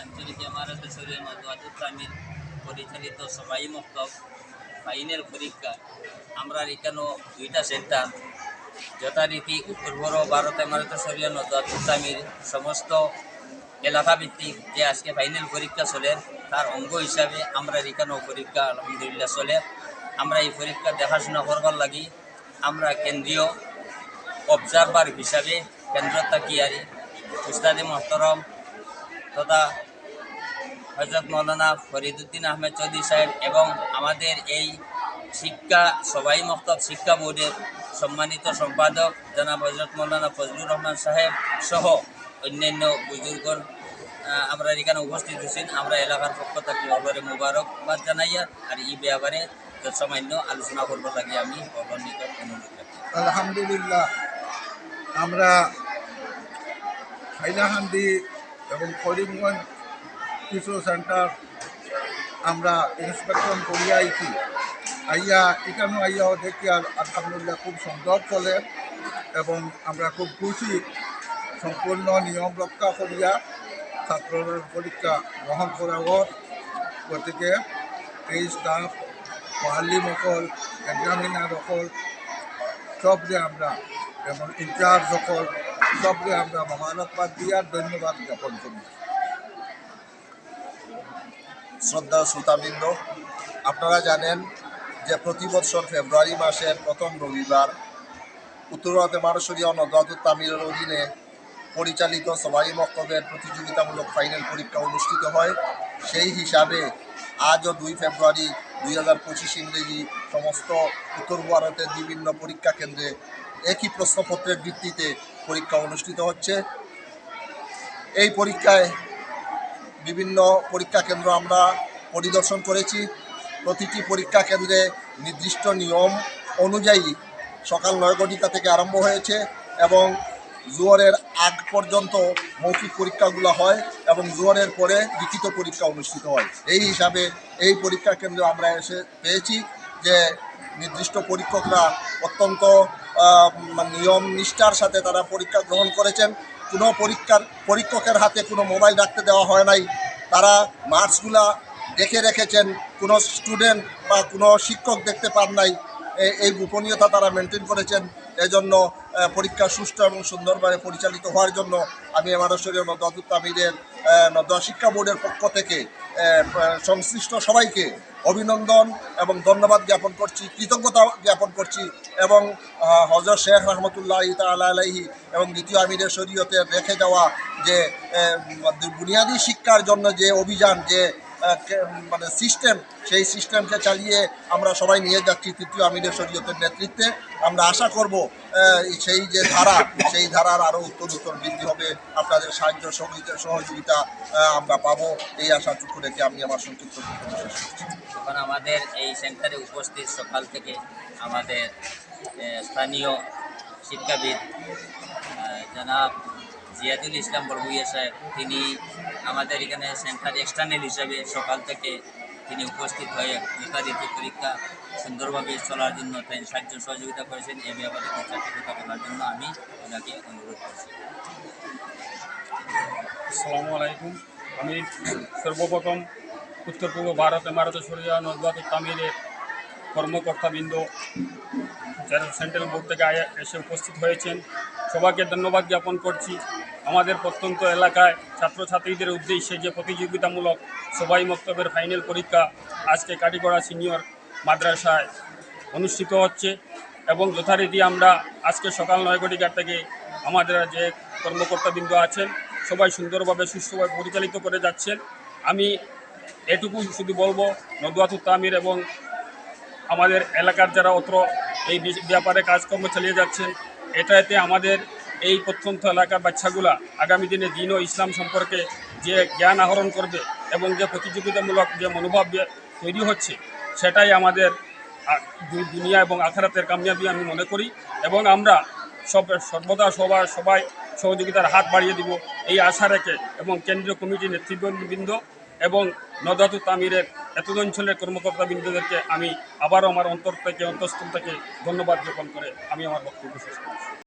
আঞ্চলিক এমআরএস শরীয় নজওয়াতুল তামিল পরিচালিত সবাই মক্তব ফাইনাল পরীক্ষা আমরা এখানেও দুইটা সেন্টার যথারীতি উত্তর পূর্ব ভারত এমআরএস শরীয় নজওয়াতুল তামিল সমস্ত এলাকাভিত্তিক যে আজকে ফাইনাল পরীক্ষা চলে তার অঙ্গ হিসাবে আমরা এখানেও পরীক্ষা আলহামদুলিল্লাহ চলে। আমরা এই পরীক্ষা দেখাশোনা করবার লাগি আমরা কেন্দ্রীয় অবজারভার হিসাবে কেন্দ্র তাকিয়ারি উস্তাদে মোহতরম তথা হযরত মৌলানা ফরিদুদ্দিন আহমেদ চৌধুরী সাহেব এবং আমাদের এই শিক্ষা সবাই মক্তব শিক্ষা বোর্ডের সম্মানিত সম্পাদক জনাব হযরত মৌলানা ফজলুর রহমান সাহেব সহ অন্যান্য বুজুর্গর আমরা এখানে উপস্থিত হয়েছেন। আমরা এলাকার পক্ষ থেকে অবরে মুবারকবাদ জানাইয়া আর এই ব্যাপারে সামান্য আলোচনা করবার লাগে আমি অবর নিকট অনুরোধ করি। আলহামদুলিল্লাহ, আমরা হাইলাকান্দি এবং করিমগঞ্জ কিছু সেন্টার আমরা ইন্সপেকশন করিয়া আইছি। এখানেও আইয়াও দেখি আর আলহামদুলিল্লাহ খুব সুন্দর চলে এবং আমরা খুব খুশি। সম্পূর্ণ নিয়ম রক্ষা করিয়া ছাত্রদের পরীক্ষা গ্রহণ করা হোক। গতিকে এই স্টাফ মহাল্লিম সকল এক্সামিনার সকল সবরে আমরা এবং ইনচার্জ সকল সবরে আমরা মোবারকবাদ দিয়ার ধন্যবাদ জ্ঞাপন করি। শ্রদ্ধা শ্রোতাবৃন্দ, আপনারা জানেন যে প্রতি বছর ফেব্রুয়ারি মাসের প্রথম রবিবার উত্তর ভারত এমআরএস শরীয় নজওয়াতুল তামিলের অধীনে পরিচালিত সবাই মক্তবের প্রতিযোগিতামূলক ফাইনাল পরীক্ষা অনুষ্ঠিত হয়। সেই হিসাবে আজও 2 ফেব্রুয়ারি 2025 ইংরেজি সমস্ত উত্তর ভারতের বিভিন্ন পরীক্ষা কেন্দ্রে একই প্রশ্নপত্রের ভিত্তিতে পরীক্ষা অনুষ্ঠিত হচ্ছে। এই পরীক্ষায় বিভিন্ন পরীক্ষা কেন্দ্র আমরা পরিদর্শন করেছি। প্রতিটি পরীক্ষা কেন্দ্রে নির্দিষ্ট নিয়ম অনুযায়ী সকাল 9 ঘটিকা থেকে আরম্ভ হয়েছে এবং জোহরের আগ পর্যন্ত মৌখিক পরীক্ষাগুলো হয় এবং জোহরের পরে লিখিত পরীক্ষা অনুষ্ঠিত হয়। এই হিসাবে এই পরীক্ষা কেন্দ্রে আমরা এসে পেয়েছি যে নির্দিষ্ট পরীক্ষকরা অত্যন্ত নিয়ম নিষ্ঠার সাথে তারা পরীক্ষা গ্রহণ করেছেন। কোনো পরীক্ষকের হাতে কোনো মোবাইল রাখতে দেওয়া হয় নাই। তারা মার্কসগুলা দেখে রেখেছেন, কোনো স্টুডেন্ট বা কোনো শিক্ষক দেখতে পান নাই। এই গোপনীয়তা তারা মেনটেন করেছেন। এজন্য পরীক্ষা সুষ্ঠু এবং সুন্দরভাবে পরিচালিত হওয়ার জন্য আমি এমআরএস শরীয় নজওয়াতুল তামিলের নজওয়া শিক্ষা বোর্ডের পক্ষ থেকে সংশ্লিষ্ট সবাইকে অভিনন্দন এবং ধন্যবাদ জ্ঞাপন করছি, কৃতজ্ঞতা জ্ঞাপন করছি এবং হযরত শেখ রহমতুল্লাহ তাআলা আলাইহি এবং দ্বিতীয় আমিরের শরীয়তে রেখে যাওয়া যে বুনিয়াদী শিক্ষার জন্য যে অভিযান, যে মানে সিস্টেম, সেই সিস্টেমকে চালিয়ে আমরা সবাই নিয়ে যাচ্ছি তৃতীয় আমিরের শরীয়তের নেতৃত্বে। আমরা আশা করব সেই যে ধারা, সেই ধারার আরও উত্তর বৃদ্ধি হবে। আপনাদের সাহায্য সহযোগিতা আমরা পাবো, এই আশাটুকু রেখে আমি আমার সংক্ষিপ্ত বক্তব্য শেষ করছি। এখন আমাদের এই সেন্টারে উপস্থিত সকাল থেকে আমাদের স্থানীয় শিক্ষাবিদ জনাব জিয়াদুল ইসলাম বড়ভূইয়া সাহেব, তিনি আমাদের এখানে সেন্টার এক্সটার্নাল হিসাবে সকাল থেকে তিনি উপস্থিত হয়ে যথারীতি পরীক্ষা সুন্দরভাবে চলার জন্য তাই সাহায্য সহযোগিতা করেছেন। এ ব্যাপারে চারটি কথা বলার জন্য আমি ওনাকে অনুরোধ করছি। আসসালামু আলাইকুম। আমি সর্বপ্রথম উত্তর পূর্ব ভারত এমআরএস শরীয় নজওয়াতুল তামিলের কর্মকর্তাবৃন্দ যারা সেন্ট্রাল বোর্ড থেকে এসে উপস্থিত হয়েছেন সবাইকে ধন্যবাদ জ্ঞাপন করছি। আমাদের প্রত্যন্ত এলাকায় ছাত্রছাত্রীদের উদ্দেশ্যে যে প্রতিযোগিতামূলক সবাই মক্তবের ফাইনাল পরীক্ষা আজকে কাটিগড়া সিনিয়র মাদ্রাসায় অনুষ্ঠিত হচ্ছে এবং যথারীতি আমরা আজকে সকাল 9 ঘটিকা থেকে আমাদের যে কর্মকর্তাবৃন্দ আছেন সবাই সুন্দরভাবে সুষ্ঠুভাবে পরিচালিত করে যাচ্ছেন। আমি এটুকু শুধু বলবো, নজওয়াতুল তামিল এবং আমাদের এলাকার যারা অত্র এই ব্যাপারে কাজকর্ম চালিয়ে যাচ্ছেন, এটাতে আমাদের এই প্রত্যন্ত এলাকার বাচ্চাগুলা আগামী দিনে দ্বীন ও ইসলাম সম্পর্কে যে জ্ঞান আহরণ করবে এবং যে প্রতিযোগিতামূলক যে মনোভাব তৈরি হচ্ছে, সেটাই আমাদের দুনিয়া এবং আখিরাতের কামিয়াবি আমি মনে করি এবং আমরা সর্বদা সবাই সহযোগিতার হাত বাড়িয়ে দিব এই আশা রেখে এবং কেন্দ্রীয় কমিটির নেতৃবৃন্দ এবং নজওয়াতুল তামিলের এত অঞ্চলের কর্মকর্তাবৃন্দদেরকে আমি আবারও আমার অন্তঃস্থল থেকে ধন্যবাদ জ্ঞাপন করে আমি আমার বক্তব্য শেষ করছি।